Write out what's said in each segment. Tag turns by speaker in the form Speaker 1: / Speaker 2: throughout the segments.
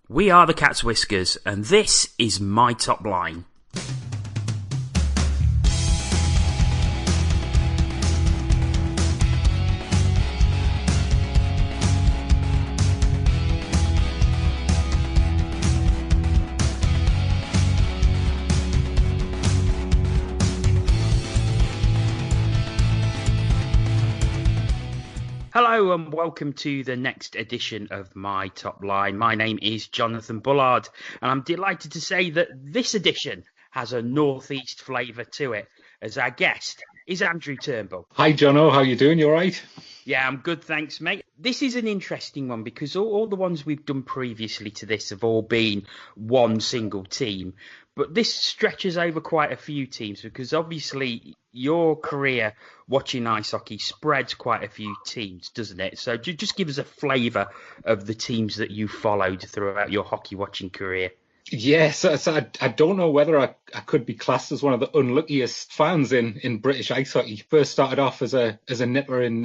Speaker 1: We are the Cat's Whiskers, and this is My Top Line. Hello and welcome to the next edition of My Top Line. My name is Jonathan Bullard and I'm delighted to say that this edition has a northeast flavour to it, as our guest is Andrew Turnbull.
Speaker 2: Hi Jono, how you doing? You all right?
Speaker 1: Yeah, I'm good, thanks, mate. This is an interesting one because all the ones we've done previously to this have all been one single team. But this stretches over quite a few teams because obviously your career watching ice hockey spreads quite a few teams, doesn't it? So just give us a flavour of the teams that you followed throughout your hockey watching career.
Speaker 2: Yes, I don't know whether I could be classed as one of the unluckiest fans in British ice hockey. First started off as a nipper in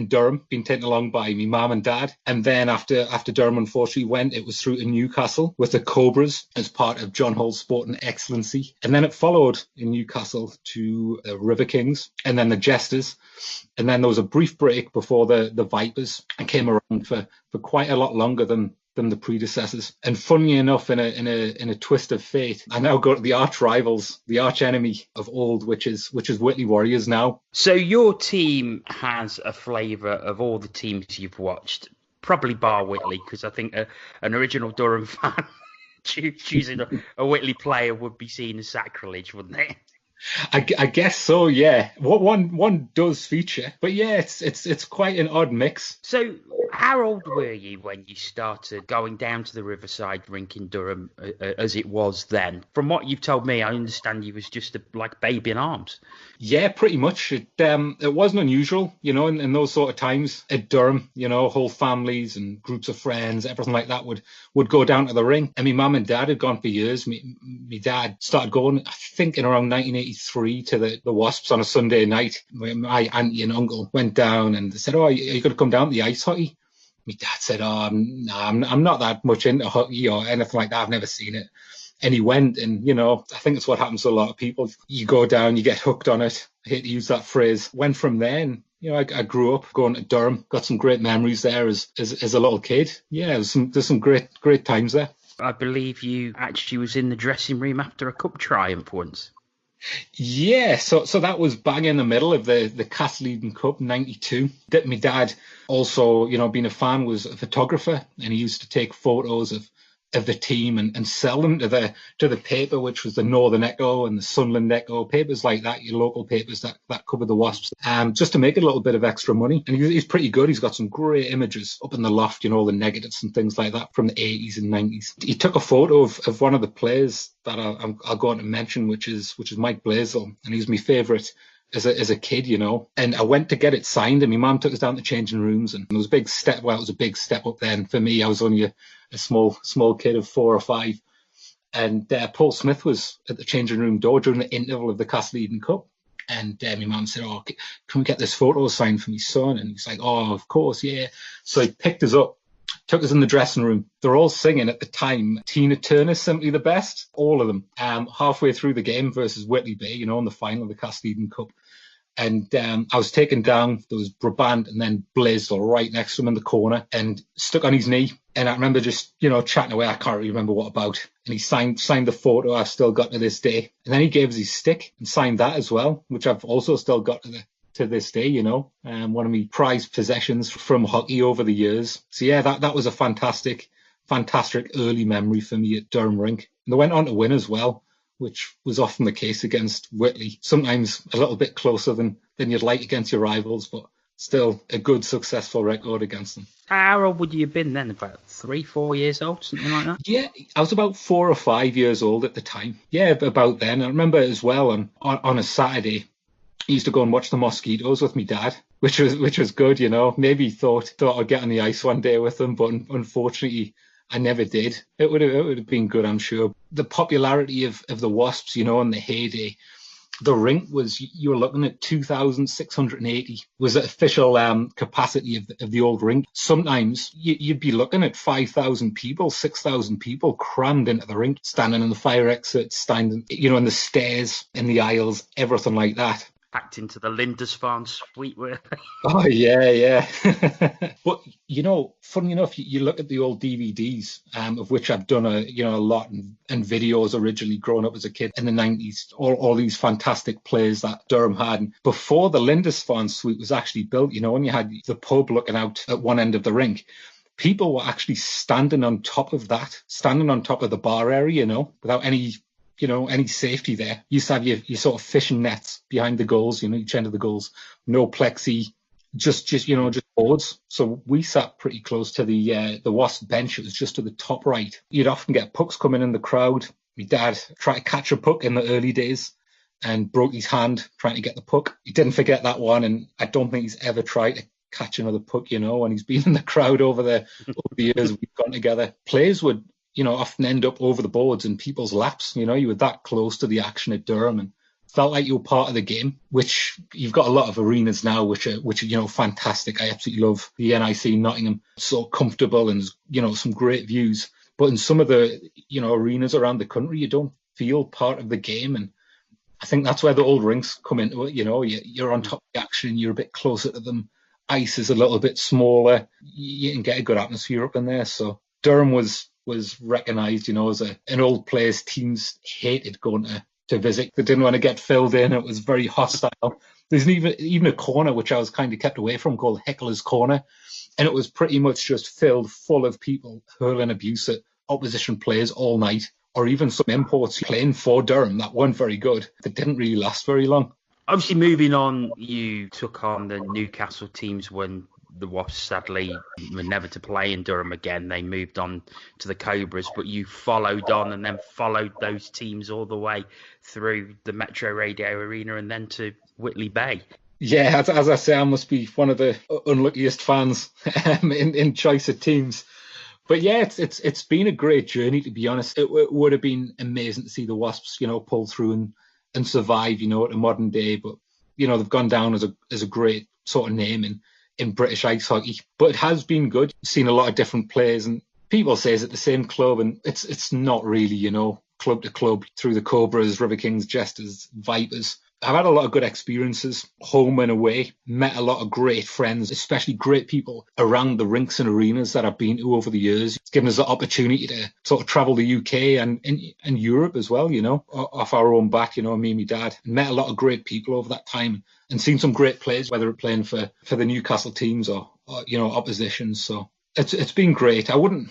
Speaker 2: Durham, being taken along by my mum and dad, and then after Durham unfortunately went, it was through to Newcastle with the Cobras as part of John Hall's Sporting Excellency, and then it followed in Newcastle to the Riverkings, and then the Jesters, and then there was a brief break before the Vipers, and came around for quite a lot longer than the predecessors. And funnily enough, in a twist of fate, I now go to the arch rivals, the arch enemy of old, which is Whitley Warriors now.
Speaker 1: So your team has a flavour of all the teams you've watched, probably bar Whitley, because I think an original Durham fan choosing a Whitley player would be seen as sacrilege, wouldn't it?
Speaker 2: I guess so, yeah. What one does feature, but yeah, it's quite an odd mix.
Speaker 1: So, how old were you when you started going down to the Riverside rink in Durham, as it was then? From what you've told me, I understand you was just like baby in arms.
Speaker 2: Yeah, pretty much. It wasn't unusual, in those sort of times at Durham. Whole families and groups of friends, everything like that would go down to the rink. And my mum and dad had gone for years. My dad started going, I think, in around 1983 to the Wasps on a Sunday night. My auntie and uncle went down and they said, "Oh, are you going to come down to the ice hockey?" My dad said, "Oh, I'm not that much into hockey or anything like that. I've never seen it." And he went, and, I think it's what happens to a lot of people. You go down, you get hooked on it. I hate to use that phrase. Went from there, and, I grew up going to Durham. Got some great memories there as a little kid. Yeah, there's some great times there.
Speaker 1: I believe you actually was in the dressing room after a cup triumph once.
Speaker 2: Yeah, so that was bang in the middle of the Castle Eden Cup, 92. My dad also, being a fan, was a photographer, and he used to take photos of the team and sell them to the paper, which was the Northern Echo and the Sunderland Echo, papers like that, your local papers that cover the Wasps, just to make a little bit of extra money. And he's pretty good. He's got some great images up in the loft, the negatives and things like that from the 80s and 90s. He took a photo of one of the players that I'll go on to mention, which is Mike Blaisdell, and he's my favourite as a kid, and I went to get it signed, and my mum took us down to changing rooms, and it was a big step. Well, it was a big step up then for me. I was only a small kid of 4 or 5, and Paul Smith was at the changing room door during the interval of the Castle Eden Cup, and my mum said, "Oh, can we get this photo signed for my son?" And he's like, "Oh, of course, yeah." So he picked us up, took us in the dressing room. They're all singing at the time Tina Turner's Simply the Best, all of them, halfway through the game versus Whitley Bay, in the final of the Castle Eden Cup. And I was taken down. There was Brabant and then Blaisdell right next to him in the corner and stuck on his knee. And I remember just, chatting away. I can't really remember what about. And he signed the photo I've still got to this day. And then he gave us his stick and signed that as well, which I've also still got to this day, one of my prized possessions from hockey over the years. So yeah, that was a fantastic early memory for me at Durham Rink. And they went on to win as well, which was often the case against Whitley. Sometimes a little bit closer than you'd like against your rivals, but still a good, successful record against them.
Speaker 1: How old would you have been then? About 3-4 years old, something like that?
Speaker 2: Yeah, I was about 4 or 5 years old at the time. Yeah, about then. I remember as well on a Saturday, I used to go and watch the Mosquitoes with my dad, which was good, Maybe thought I'd get on the ice one day with them, but unfortunately I never did. It would have been good, I'm sure. The popularity of the Wasps, in the heyday, the rink was, you were looking at 2,680 was the official capacity of the old rink. Sometimes you'd be looking at 5,000 people, 6,000 people crammed into the rink, standing in the fire exits, standing, in the stairs, in the aisles, everything like that.
Speaker 1: Packed into the Lindisfarne suite, were they?
Speaker 2: Oh, yeah. But, funny enough, you look at the old DVDs, of which I've done a lot, and videos originally growing up as a kid in the 90s, all these fantastic plays that Durham had. And before the Lindisfarne suite was actually built, and you had the pub looking out at one end of the rink, people were actually standing on top of the bar area, without any safety there. You used to have your sort of fishing nets behind the goals, each end of the goals, no plexi, just boards. So we sat pretty close to the Wasp bench. It was just to the top right. You'd often get pucks coming in the crowd. My dad tried to catch a puck in the early days and broke his hand trying to get the puck. He didn't forget that one, and I don't think he's ever tried to catch another puck, and he's been in the crowd over the years we've gone together. Players would often end up over the boards in people's laps. You were that close to the action at Durham and felt like you were part of the game, which you've got a lot of arenas now, which are fantastic. I absolutely love the NIC Nottingham. So comfortable and, some great views. But in some of the, arenas around the country, you don't feel part of the game. And I think that's where the old rinks come into it. You're on top of the action, you're a bit closer to them. Ice is a little bit smaller. You can get a good atmosphere up in there. So Durham was recognised, as an old place teams hated going to visit. They didn't want to get filled in. It was very hostile. There's even a corner which I was kind of kept away from called Heckler's Corner, and it was pretty much just filled full of people hurling abuse at opposition players all night, or even some imports playing for Durham that weren't very good. That didn't really last very long.
Speaker 1: Obviously, moving on, you took on the Newcastle teams when the Wasps sadly were never to play in Durham again. They moved on to the Cobras, but you followed on and then followed those teams all the way through the Metro Radio Arena and then to Whitley Bay.
Speaker 2: Yeah, as I say, I must be one of the unluckiest fans in choice of teams. But yeah, it's been a great journey, to be honest. It would have been amazing to see the Wasps, pull through and survive, at a modern day. But, they've gone down as a great sort of name in British ice hockey. But it has been good. Seen a lot of different players, and people say it's at the same club, and it's not really, club to club through the Cobras, Riverkings, Jesters, Vipers. I've had a lot of good experiences, home and away, met a lot of great friends, especially great people around the rinks and arenas that I've been to over the years. It's given us the opportunity to sort of travel the UK and Europe as well, off our own back, me and my dad. Met a lot of great people over that time and seen some great players, whether playing for the Newcastle teams or oppositions. So it's been great. Would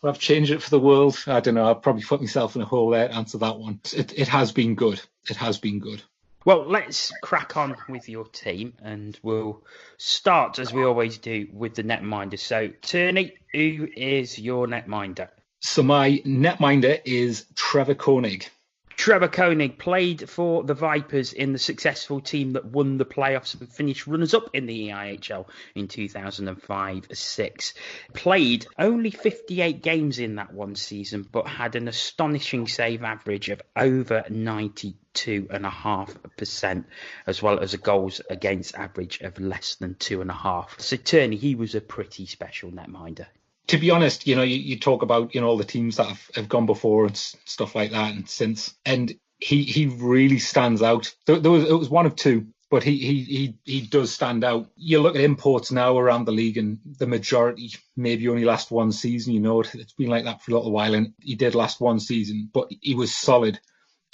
Speaker 2: I've changed it for the world? I don't know. I'll probably put myself in a hole there to answer that one. It has been good. It has been good.
Speaker 1: Well, let's crack on with your team, and we'll start, as we always do, with the netminder. So, Turney, who is your netminder?
Speaker 2: So my netminder is Trevor Koenig.
Speaker 1: Trevor Koenig played for the Vipers in the successful team that won the playoffs and finished runners-up in the EIHL in 2005-06. Played only 58 games in that one season, but had an astonishing save average of over 92.5%, as well as a goals against average of less than 2.5. So, Turney, he was a pretty special netminder.
Speaker 2: To be honest, you talk about, all the teams that have gone before and stuff like that and since, and he really stands out. It was one of two, but he does stand out. You look at imports now around the league and the majority maybe only last one season, it's been like that for a little while, and he did last one season, but he was solid.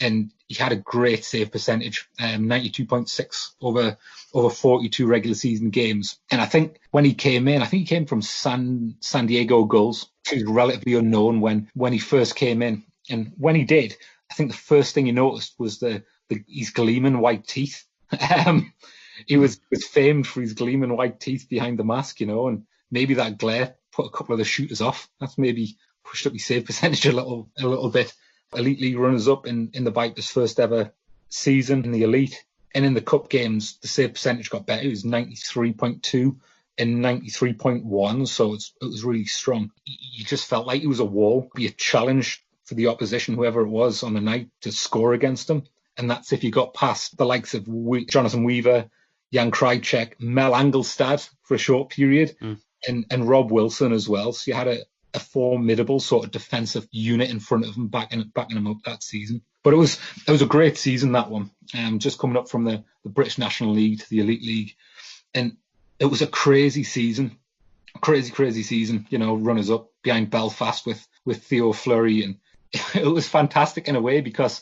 Speaker 2: And he had a great save percentage, 92.6 over 42 regular season games. And I think when he came in, he came from San Diego Gulls. He was relatively unknown when he first came in. And when he did, I think the first thing he noticed was his gleaming white teeth. He was famed for his gleaming white teeth behind the mask, and maybe that glare put a couple of the shooters off. That's maybe pushed up his save percentage a little bit. Elite League runners-up in the Vipers' first ever season in the Elite. And in the Cup games, the save percentage got better. It was 93.2 and 93.1, so it was really strong. You just felt like it was a wall, be a challenge for the opposition, whoever it was on the night, to score against them. And that's if you got past the likes of Jonathan Weaver, Jan Krajicek, Mel Angelstad for a short period, and Rob Wilson as well. So you had a formidable sort of defensive unit in front of him, backing him up that season. But it was a great season, that one. Just coming up from the British National League to the Elite League. And it was a crazy season. Crazy season, runners up behind Belfast with Theo Fleury. And it was fantastic in a way because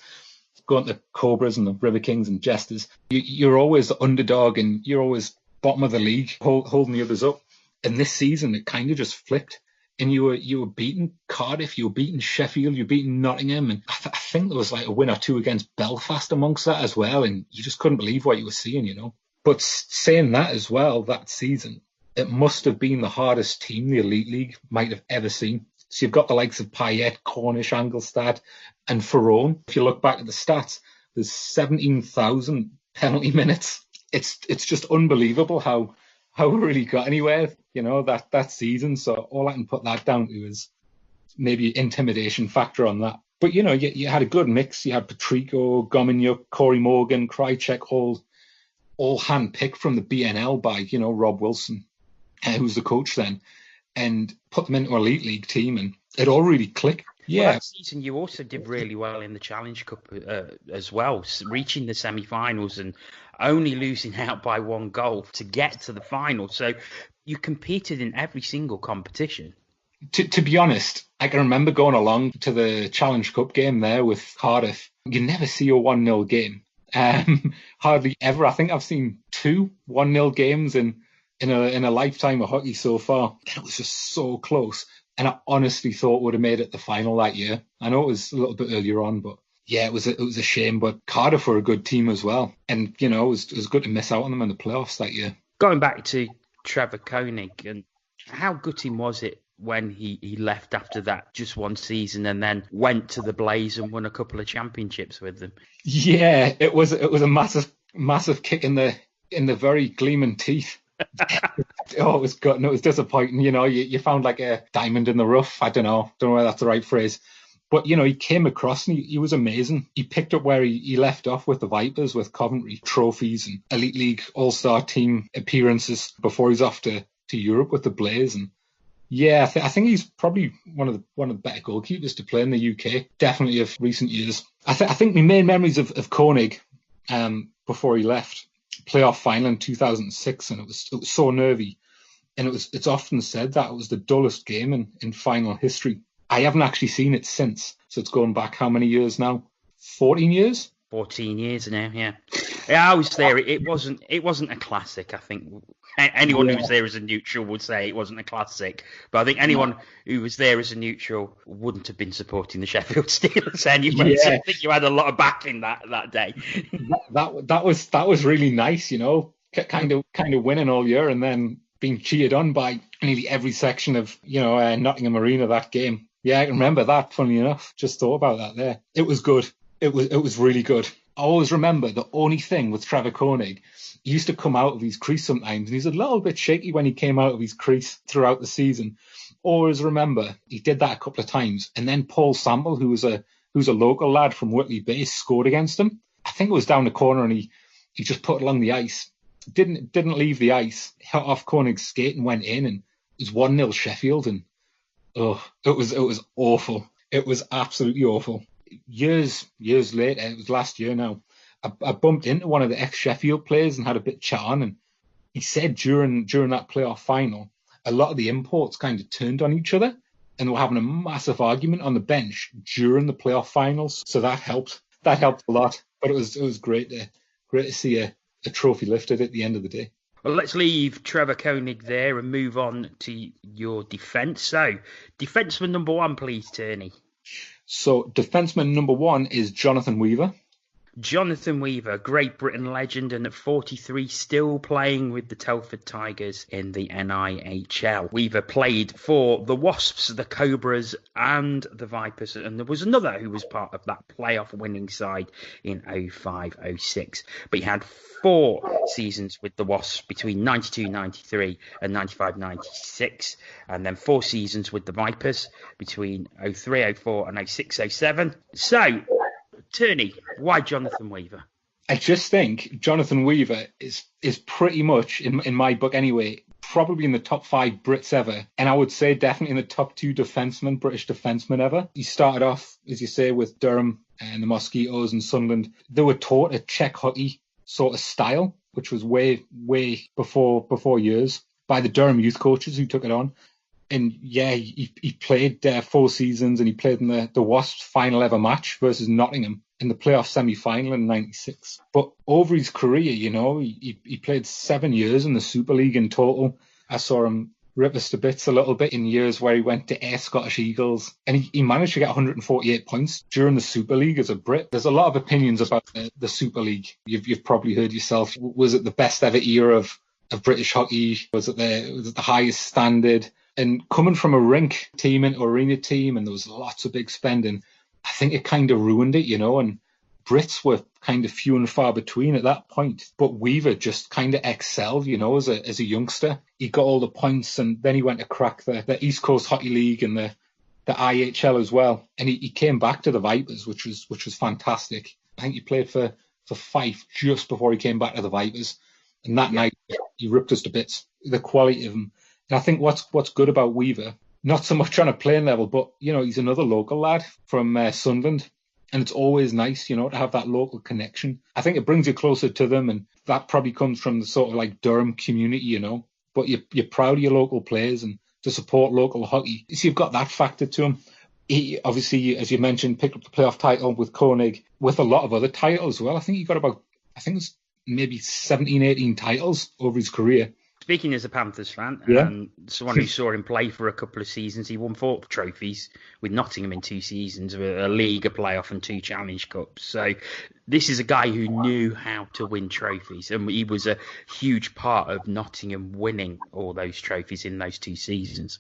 Speaker 2: going to the Cobras and the Riverkings and Jesters, you're always the underdog and you're always bottom of the league, holding the others up. And this season, it kind of just flipped. And you were beating Cardiff, you were beating Sheffield, you were beating Nottingham, and I think there was like a win or two against Belfast amongst that as well, and you just couldn't believe what you were seeing, But saying that as well, that season, it must have been the hardest team the Elite League might have ever seen. So you've got the likes of Payet, Cornish, Angelstad, and Ferrone. If you look back at the stats, there's 17,000 penalty minutes. It's just unbelievable how we really got anywhere, that season. So all I can put that down to is maybe intimidation factor on that. But, you had a good mix. You had Patrico, Gominiuk, Corey Morgan, Krajicek, all hand-picked from the BNL by, Rob Wilson, who's the coach then, and put them into an Elite League team, and it all really clicked. Yeah.
Speaker 1: Well, that season you also did really well in the Challenge Cup as well, reaching the semi-finals and only losing out by one goal to get to the final. So you competed in every single competition.
Speaker 2: To be honest, I can remember going along to the Challenge Cup game there with Cardiff. You never see a 1-0 game. Hardly ever. I think I've seen 2 1-0 games in a lifetime of hockey so far. And it was just so close. And I honestly thought would have made it the final that year. I know it was a little bit earlier on, but yeah, it was a shame. But Cardiff were a good team as well. And, it was good to miss out on them in the playoffs that year.
Speaker 1: Going back to Trevor Koenig, and how gutting was it when he left after that just one season and then went to the Blaze and won a couple of championships with them?
Speaker 2: Yeah, it was a massive kick in the very gleaming teeth. Oh, it was good and it was disappointing. You found like a diamond in the rough. I don't know whether that's the right phrase. But, he came across and he was amazing. He picked up where he left off with the Vipers, with Coventry trophies and Elite League All-Star team appearances before he's off to Europe with the Blaze. And yeah, I think he's probably one of the better goalkeepers to play in the UK, definitely of recent years. I think my main memories of Koenig before he left, playoff final in 2006, and it was so nervy. And it's often said that it was the dullest game in final history. I haven't actually seen it since. So it's going back how many years now? 14 years?
Speaker 1: 14 years now, yeah. Yeah, I was there. It wasn't a classic, I think. Anyone who was there as a neutral would say it wasn't a classic. But I think anyone who was there as a neutral wouldn't have been supporting the Sheffield Steelers anyway. Yeah. So I think you had a lot of backing that day.
Speaker 2: That was really nice, kind of winning all year and then being cheered on by nearly every section of, Nottingham Arena that game. Yeah, I can remember that, funnily enough. Just thought about that there. It was good. It was really good. I always remember the only thing with Trevor Koenig, he used to come out of his crease sometimes, and he's a little bit shaky when he came out of his crease throughout the season. Always remember he did that a couple of times, and then Paul Sample, who's a local lad from Whitley base, scored against him. I think it was down the corner, and he just put it along the ice. Didn't leave the ice, hit off Koenig's skate and went in, and it was 1-0 Sheffield, and it was awful. It was absolutely awful. Years later, it was last year now, I bumped into one of the ex-Sheffield players and had a bit of chat on, and he said during that playoff final, a lot of the imports kind of turned on each other and were having a massive argument on the bench during the playoff finals. So that helped. That helped a lot. But it was great to see a trophy lifted at the end of the day.
Speaker 1: Well, let's leave Trevor Koenig there and move on to your defence. So, defenceman number 1, please, Turney.
Speaker 2: So, defenceman number 1 is Jonathan Weaver.
Speaker 1: Jonathan Weaver, Great Britain legend, and at 43 still playing with the Telford Tigers in the NIHL. Weaver played for the Wasps, the Cobras and the Vipers, and there was another who was part of that playoff winning side in 05-06. But he had 4 seasons with the Wasps between 92-93 and 95-96, and then 4 seasons with the Vipers between 03-04 and 06-07. So, Turney, why Jonathan Weaver?
Speaker 2: I just think Jonathan Weaver is pretty much, in my book anyway, probably in the top 5 Brits ever. And I would say definitely in the top 2 British defensemen ever. He started off, as you say, with Durham and the Mosquitoes and Sunderland. They were taught a Czech hockey sort of style, which was way before years, by the Durham youth coaches who took it on. And yeah, he played 4 seasons, and he played in the Wasps' final ever match versus Nottingham in the playoff semi-final in '96. But over his career, he played 7 years in the Super League in total. I saw him rip us to bits a little bit in years where he went to Ayr Scottish Eagles, and he managed to get 148 points during the Super League as a Brit. There's a lot of opinions about the Super League. You've probably heard yourself. Was it the best ever era of British hockey? Was it the highest standard? And coming from a rink team into arena team, and there was lots of big spending, I think it kind of ruined it, and Brits were kind of few and far between at that point. But Weaver just kind of excelled, as a youngster. He got all the points, and then he went to crack the East Coast Hockey League and the IHL as well. And he came back to the Vipers, which was fantastic. I think he played for Fife just before he came back to the Vipers. And that night, he ripped us to bits. The quality of him. And I think what's good about Weaver, not so much on a playing level, but, he's another local lad from Sunderland. And it's always nice, to have that local connection. I think it brings you closer to them, and that probably comes from the sort of like Durham community, But you're proud of your local players and to support local hockey. So you've got that factor to him. He, obviously, as you mentioned, picked up the playoff title with Koenig, with a lot of other titles as well. I think he got it's maybe 17, 18 titles over his career.
Speaker 1: Speaking as a Panthers fan, and someone who saw him play for a couple of seasons, he won 4 trophies with Nottingham in 2 seasons, a league, a playoff, and 2 Challenge Cups. So this is a guy who knew how to win trophies, and he was a huge part of Nottingham winning all those trophies in those 2 seasons.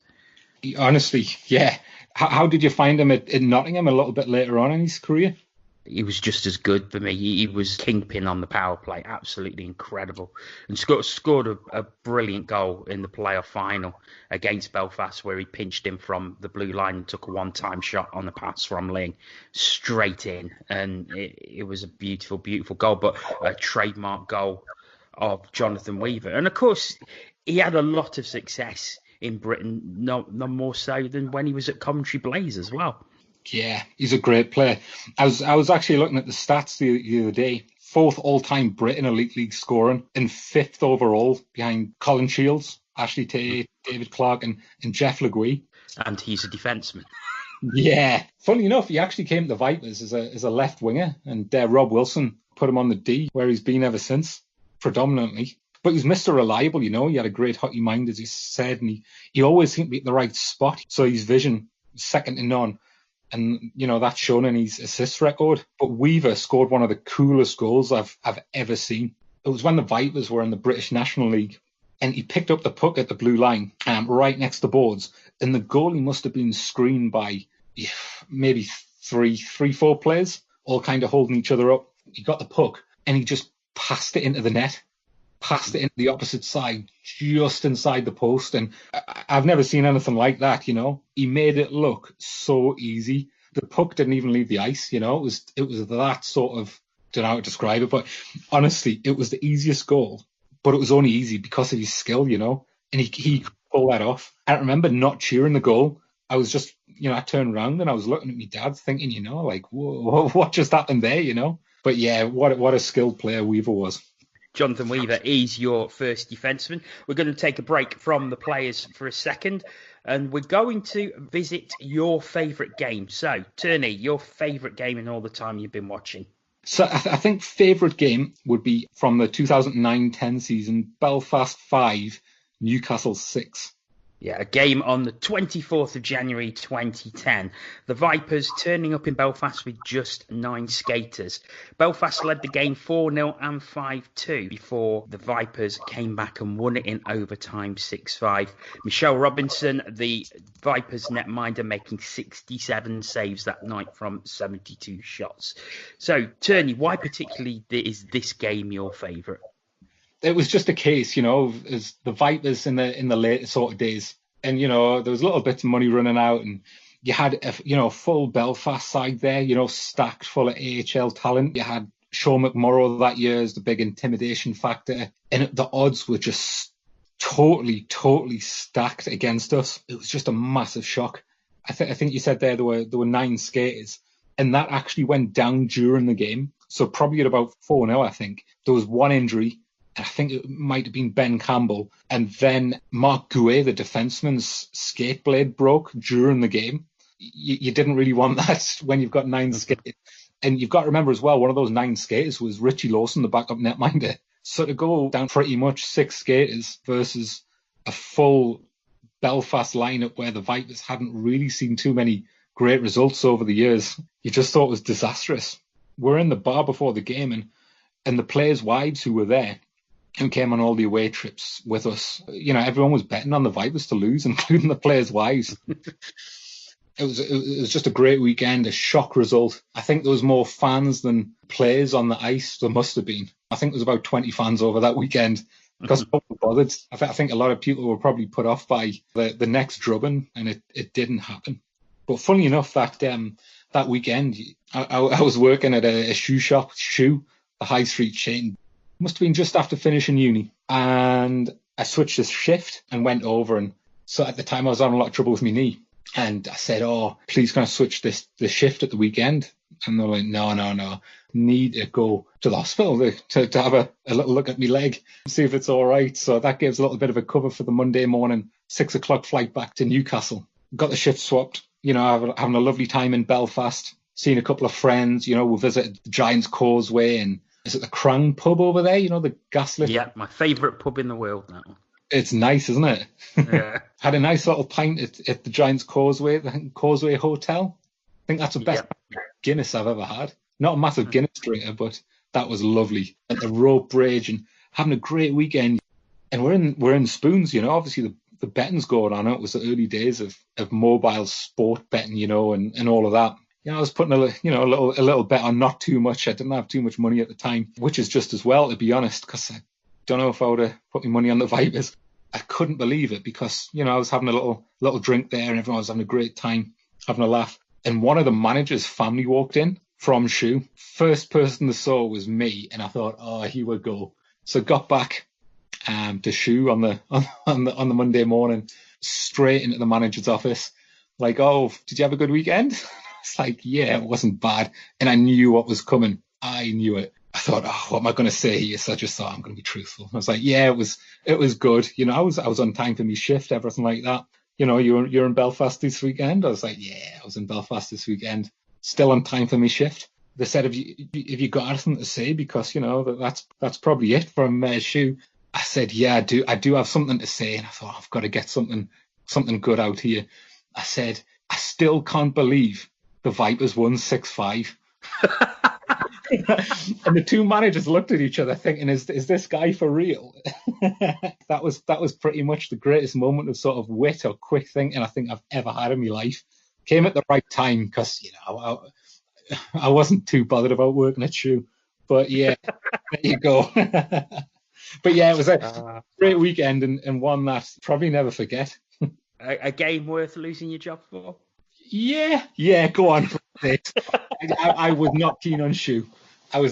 Speaker 2: Honestly, yeah. How did you find him in Nottingham a little bit later on in his career?
Speaker 1: He was just as good for me. He was kingpin on the power play, absolutely incredible, and scored a brilliant goal in the playoff final against Belfast, where he pinched him from the blue line and took a one-time shot on the pass from Ling straight in, and it was a beautiful, beautiful goal, but a trademark goal of Jonathan Weaver. And of course, he had a lot of success in Britain, no more so than when he was at Coventry Blaze as well.
Speaker 2: Yeah, he's a great player. I was actually looking at the stats the other day. 4th all-time Brit in Elite League scoring and 5th overall behind Colin Shields, Ashley Tate, David Clark and Jeff Legui.
Speaker 1: And he's a defenseman.
Speaker 2: Yeah. Funny enough, he actually came to the Vipers as a left winger, and Rob Wilson put him on the D, where he's been ever since, predominantly. But he's Mr. Reliable, He had a great hockey mind, as he said, and he always seemed to be at the right spot. So his vision, second to none. And, that's shown in his assist record. But Weaver scored one of the coolest goals I've ever seen. It was when the Vipers were in the British National League. And he picked up the puck at the blue line, right next to boards. And the goalie must have been screened by maybe three, 4 players, all kind of holding each other up. He got the puck and he just passed it into the net. Passed it into the opposite side, just inside the post. And I've never seen anything like that, He made it look so easy. The puck didn't even leave the ice, It was that sort of, don't know how to describe it, but honestly, it was the easiest goal. But it was only easy because of his skill, And he could pull that off. I remember not cheering the goal. I was just, I turned around and I was looking at my dad thinking, like, whoa, what just happened there, But yeah, what a skilled player Weaver was.
Speaker 1: Jonathan Weaver is your first defenseman. We're going to take a break from the players for a second, and we're going to visit your favourite game. So, Turney, your favourite game in all the time you've been watching?
Speaker 2: So I think favourite game would be from the 2009-10 season, Belfast 5, Newcastle 6.
Speaker 1: Yeah, a game on the 24th of January 2010. The Vipers turning up in Belfast with just 9 skaters. Belfast led the game 4-0 and 5-2 before the Vipers came back and won it in overtime 6-5. Michelle Robinson, the Vipers netminder, making 67 saves that night from 72 shots. So, Turney, why particularly is this game your favourite?
Speaker 2: It was just a case, as the Vipers in the later sort of days. And, there was little bits of money running out and You had a full Belfast side there, stacked full of AHL talent. You had Sean McMorrow that year as the big intimidation factor, and the odds were just totally stacked against us. It was just a massive shock. I think you said there were 9 skaters, and that actually went down during the game. So probably at about 4-0, I think. There was one injury, and I think it might have been Ben Campbell. And then Mark Gouet, the defenseman's skate blade broke during the game. You didn't really want that when you've got 9 skaters. And you've got to remember as well, one of those 9 skaters was Richie Lawson, the backup netminder. So to go down pretty much 6 skaters versus a full Belfast lineup where the Vipers hadn't really seen too many great results over the years, you just thought it was disastrous. We're in the bar before the game, and the players' wives who were there, who came on all the away trips with us, everyone was betting on the Vipers to lose, including the players' wives. It was just a great weekend, a shock result. I think there was more fans than players on the ice. There must have been. I think there was about 20 fans over that weekend because no one bothered. I think a lot of people were probably put off by the next drubbing, and it didn't happen. But funny enough, that weekend, I was working at a shoe shop, the high street chain. Must have been just after finishing uni. And I switched the shift and went over. And so at the time I was having a lot of trouble with my knee. And I said, oh, please can I switch the shift at the weekend? And they're like, no. Need to go to the hospital to have a little look at my leg, see if it's all right. So that gives a little bit of a cover for the Monday morning 6 o'clock flight back to Newcastle. Got the shift swapped, having a lovely time in Belfast, seeing a couple of friends. We visited the Giant's Causeway, and is it the Crown pub over there? The gaslit?
Speaker 1: Yeah, my favourite pub in the world, that one.
Speaker 2: It's nice, isn't it?
Speaker 1: Yeah.
Speaker 2: Had a nice little pint at the Giant's Causeway, the Causeway Hotel. I think that's the best Guinness I've ever had. Not a massive Guinness drinker, but that was lovely. At the rope bridge and having a great weekend. And we're in Spoons, obviously the betting's going on. It was the early days of mobile sport betting, and all of that. I was putting a little bet on, not too much. I didn't have too much money at the time, which is just as well, to be honest, because I don't know if I would have put my money on the Vipers. I couldn't believe it because, I was having a little drink there and everyone was having a great time, having a laugh. And one of the manager's family walked in from Shoe. First person they saw was me, and I thought, oh, here we go. So got back to Shoe on the Monday morning, straight into the manager's office. Like, oh, did you have a good weekend? It's like, yeah, it wasn't bad. And I knew what was coming. I knew it. I thought, oh, what am I going to say here? So I just thought I'm going to be truthful. I was like, yeah, it was good. I was on time for my shift, everything like that. You're in Belfast this weekend. I was like, yeah, I was in Belfast this weekend. Still on time for my shift. They said, have you got anything to say? Because, that's probably it from Shoe. I said, yeah, I do have something to say. And I thought, I've got to get something good out here. I said, I still can't believe the Vipers won 6-5. And the two managers looked at each other thinking, is this guy for real? That was pretty much the greatest moment of sort of wit or quick thinking I think I've ever had in my life. Came at the right time because, I wasn't too bothered about working at Shoe. But yeah, there you go. But yeah, it was a great weekend and one that I'll probably never forget.
Speaker 1: A game worth losing your job for?
Speaker 2: Yeah, go on. I was not keen on Shoe.
Speaker 1: Okay,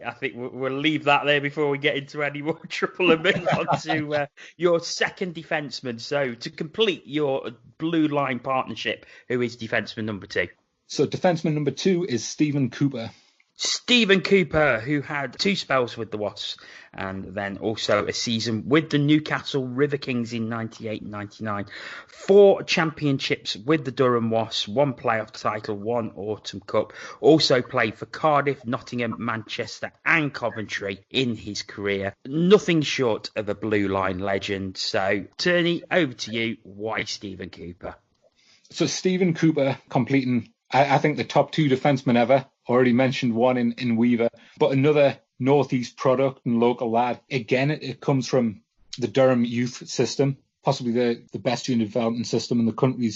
Speaker 1: I think we'll leave that there before we get into any more trouble and move on to your second defenseman. So to complete your blue line partnership, who is defenseman number 2?
Speaker 2: So defenseman number 2 is Stephen Cooper.
Speaker 1: Stephen Cooper, who had 2 spells with the Wasps and then also a season with the Newcastle Riverkings in 98-99. 4 championships with the Durham Wasps, 1 playoff title, 1 Autumn Cup. Also played for Cardiff, Nottingham, Manchester and Coventry in his career. Nothing short of a blue line legend. So, Turney, over to you. Why Stephen Cooper?
Speaker 2: So Stephen Cooper completing, I think, the top 2 defensemen ever. Already mentioned one in Weaver, but another Northeast product and local lad. Again, it comes from the Durham youth system, possibly the best unit development system in the country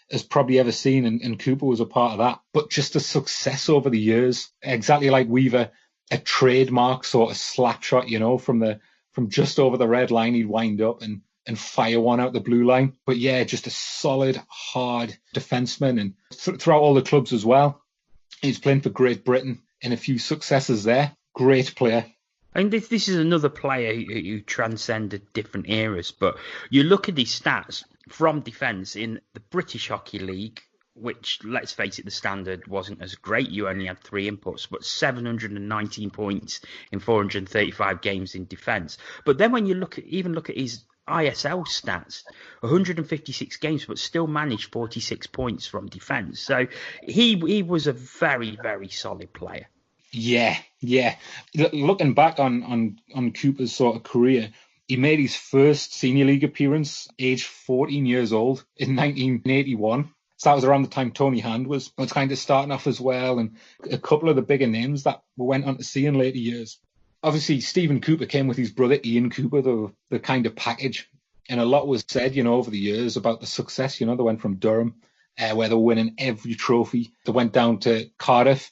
Speaker 2: has probably ever seen, and Cooper was a part of that. But just a success over the years, exactly like Weaver, a trademark sort of slap shot, from just over the red line, he'd wind up and and fire one out the blue line. But yeah, just a solid, hard defenseman, and throughout all the clubs as well. He's playing for Great Britain and a few successes there. Great player.
Speaker 1: And this is another player who transcended different eras, but you look at his stats from defence in the British Hockey League, which, let's face it, the standard wasn't as great. You only had 3 inputs, but 719 points in 435 games in defence. But then when you look at his ISL stats, 156 games, but still managed 46 points from defence. So he was a very, very solid player.
Speaker 2: Yeah. Looking back on Cooper's sort of career, he made his first senior league appearance aged 14 years old in 1981. So that was around the time Tony Hand was kind of starting off as well, and a couple of the bigger names that we went on to see in later years. Obviously, Stephen Cooper came with his brother Ian Cooper, the kind of package. And a lot was said, over the years about the success. They went from Durham, where they were winning every trophy. They went down to Cardiff,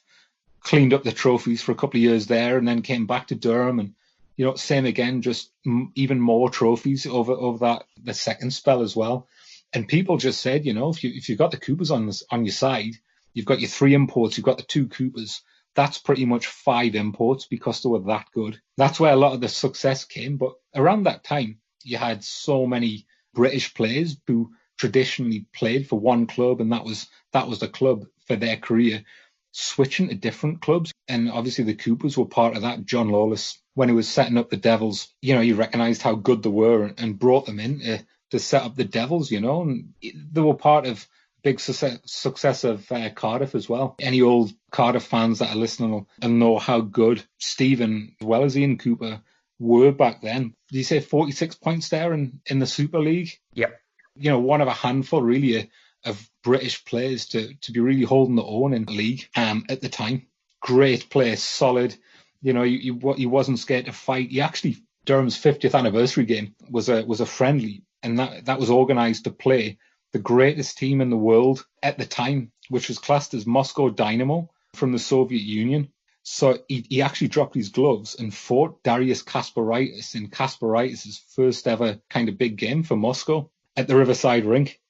Speaker 2: cleaned up the trophies for a couple of years there, and then came back to Durham. And, same again, just even more trophies over the second spell as well. And people just said, if you've got the Coopers on your side, you've got your 3 imports, you've got the 2 Coopers. That's pretty much 5 imports because they were that good. That's where a lot of the success came. But around that time, you had so many British players who traditionally played for one club, and that was the club for their career, switching to different clubs. And obviously the Coopers were part of that. John Lawless, when he was setting up the Devils, he recognised how good they were and brought them in to set up the Devils, and they were part of big success of Cardiff as well. Any old Cardiff fans that are listening will know how good Stephen, as well as Ian Cooper, were back then. Did you say 46 points there in the Super League?
Speaker 1: Yep.
Speaker 2: One of a handful, really, of British players to be really holding the own in the league at the time. Great player, solid. He wasn't scared to fight. He actually, Durham's 50th anniversary game was a friendly, and that was organised to play the greatest team in the world at the time, which was classed as Moscow Dynamo from the Soviet Union. So he actually dropped his gloves and fought Darius Kasparaitis in Kasparaitis' first ever kind of big game for Moscow at the Riverside Rink.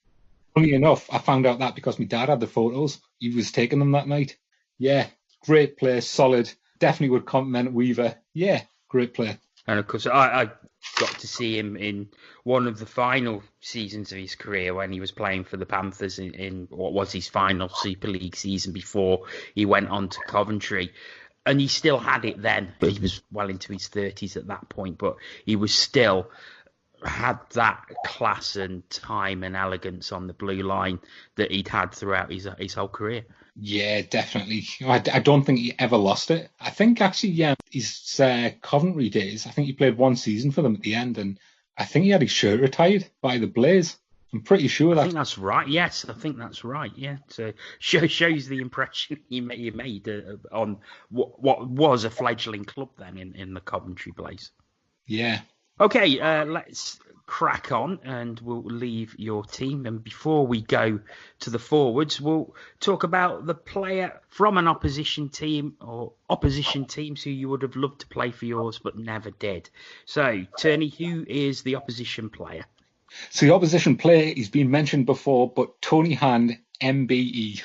Speaker 2: Funny enough, I found out that because my dad had the photos. He was taking them that night. Yeah, great player, solid. Definitely would compliment Weaver. Yeah, great player.
Speaker 1: And of course, I got to see him in one of the final seasons of his career when he was playing for the Panthers in what was his final Super League season before he went on to Coventry. And he still had it then, but he was well into his 30s at that point, but he was still had that class and time and elegance on the blue line that he'd had throughout his whole career.
Speaker 2: Yeah, definitely. I don't think he ever lost it. I think actually, his Coventry days, I think he played one season for them at the end, and I think he had his shirt retired by the Blaze. I'm pretty sure that.
Speaker 1: I think that's right. Yes, I think that's right. Yeah, so shows the impression he made on what was a fledgling club then in the Coventry Blaze.
Speaker 2: Yeah.
Speaker 1: Okay, let's crack on and we'll leave your team. And before we go to the forwards, we'll talk about the player from an opposition team or opposition teams who you would have loved to play for yours but never did. So, Turney, who is the opposition player?
Speaker 2: So the opposition player, he's been mentioned before, but Tony Hand, MBE.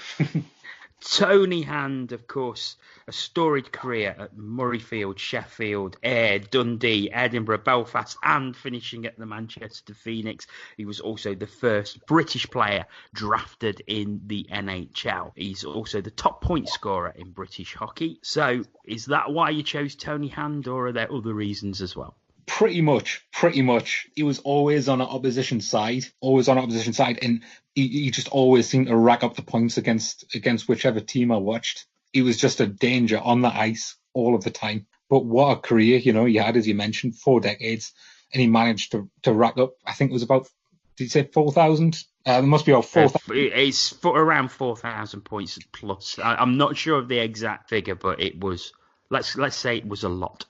Speaker 1: Tony Hand, of course, a storied career at Murrayfield, Sheffield, Ayr, Dundee, Edinburgh, Belfast, and finishing at the Manchester Phoenix. He was also the first British player drafted in the NHL. He's also the top point scorer in British hockey. So is that why you chose Tony Hand, or are there other reasons as well?
Speaker 2: Pretty much. He was always on the opposition side, and he just always seemed to rack up the points against whichever team I watched. He was just a danger on the ice all of the time. But what a career, he had, as you mentioned, 4 decades, and he managed to rack up, I think it was about, did you say 4,000? There must be about 4,000.
Speaker 1: It's around 4,000 points plus. I'm not sure of the exact figure, but it was, let's say it was a lot.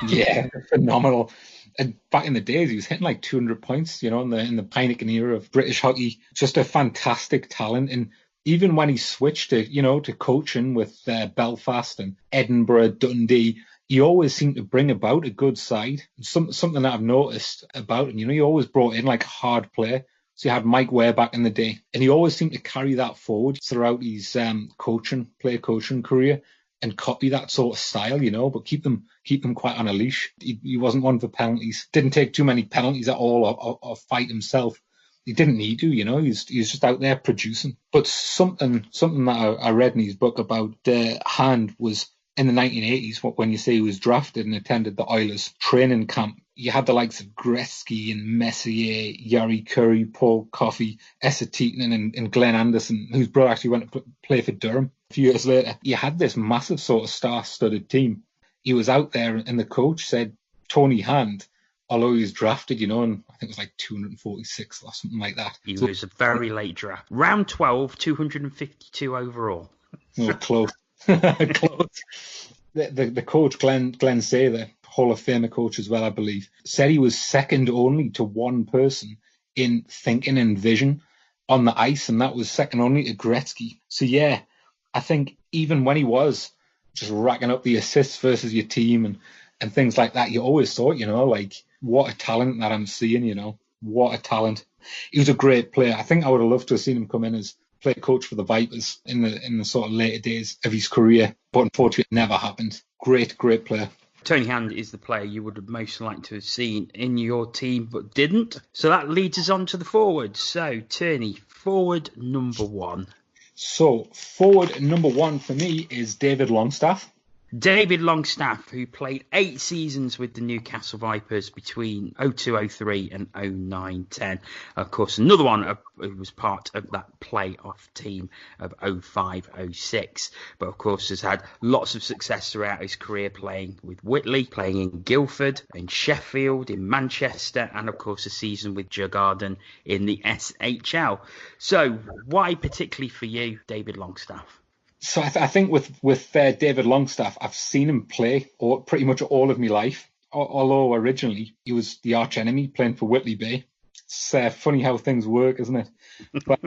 Speaker 2: Yeah, phenomenal. And back in the days, he was hitting like 200 points, in the Heineken era of British hockey. Just a fantastic talent. And even when he switched to coaching with Belfast and Edinburgh, Dundee, he always seemed to bring about a good side. Something that I've noticed about him, he always brought in like a hard player. So you had Mike Ware back in the day, and he always seemed to carry that forward throughout his player coaching career, and copy that sort of style, but keep them quite on a leash. He wasn't one for penalties. Didn't take too many penalties at all, or fight himself. He didn't need to, He's just out there producing. But something that I read in his book about Hand was in the 1980s, when you say he was drafted and attended the Oilers training camp. You had the likes of Gretzky and Messier, Yari Curry, Paul Coffey, Esa Tietinen, and Glenn Anderson, whose brother actually went to play for Durham a few years later. You had this massive sort of star-studded team. He was out there, and the coach said Tony Hand, although he was drafted, and I think it was like 246 or something like that.
Speaker 1: He was a very late draft. Round 12, 252 overall.
Speaker 2: Oh, close. Close. The coach, Glenn Say, the Hall of Famer coach as well, I believe, said he was second only to one person in thinking and vision on the ice, and that was second only to Gretzky. So yeah, I think even when he was just racking up the assists versus your team and things like that, you always thought, like, what a talent that I'm seeing, what a talent. He was a great player. I think I would have loved to have seen him come in as player coach for the Vipers in the sort of later days of his career, but unfortunately it never happened. Great player.
Speaker 1: Tony Hand is the player you would have most liked to have seen in your team, but didn't. So that leads us on to the forwards. So, Turney, forward number one.
Speaker 2: So, forward number one for me is David Longstaff.
Speaker 1: David Longstaff, who played 8 seasons with the Newcastle Vipers between 02-03 and 09-10. Of course, another one who was part of that playoff team of 05-06. But of course, has had lots of success throughout his career playing with Whitley, playing in Guildford, in Sheffield, in Manchester, and of course a season with Djurgården in the SHL. So why particularly for you, David Longstaff?
Speaker 2: So I think with David Longstaff, I've seen him play pretty much all of my life. Although originally he was the arch enemy playing for Whitley Bay. It's funny how things work, isn't it? But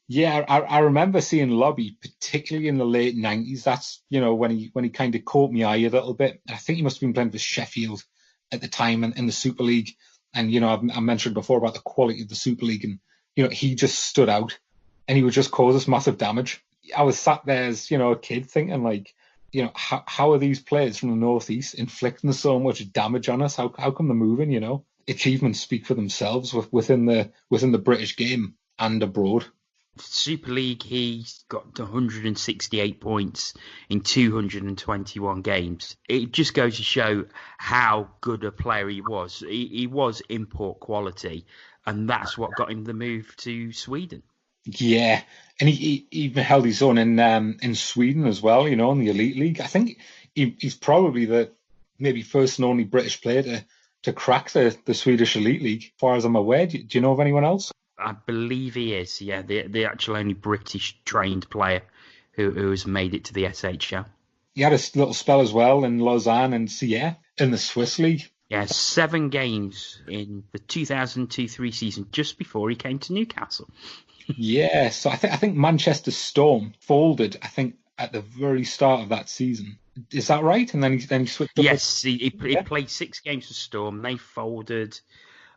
Speaker 2: yeah, I remember seeing Lobby, particularly in the late 90s. That's when he kind of caught my eye a little bit. I think he must have been playing for Sheffield at the time in the Super League. And I mentioned before about the quality of the Super League, and he just stood out, and he would just cause us massive damage. I was sat there as, a kid thinking like, how are these players from the Northeast inflicting so much damage on us? How come they're moving, Achievements speak for themselves within the British game and abroad.
Speaker 1: Super League, he's got 168 points in 221 games. It just goes to show how good a player he was. He was import quality, and that's what got him the move to Sweden.
Speaker 2: Yeah, and he even held his own in Sweden as well, in the Elite League. I think he's probably the maybe first and only British player to crack the Swedish Elite League, as far as I'm aware. Do you know of anyone else?
Speaker 1: I believe he is, yeah, the actual only British-trained player who has made it to the SHL.
Speaker 2: He had a little spell as well in Lausanne and Sierre in the Swiss League.
Speaker 1: Yeah, 7 games in the 2002-03 season, just before he came to Newcastle.
Speaker 2: Yeah, so I think Manchester Storm folded, I think, at the very start of that season. Is that right? And then he switched up.
Speaker 1: Yes, he played 6 games for Storm. They folded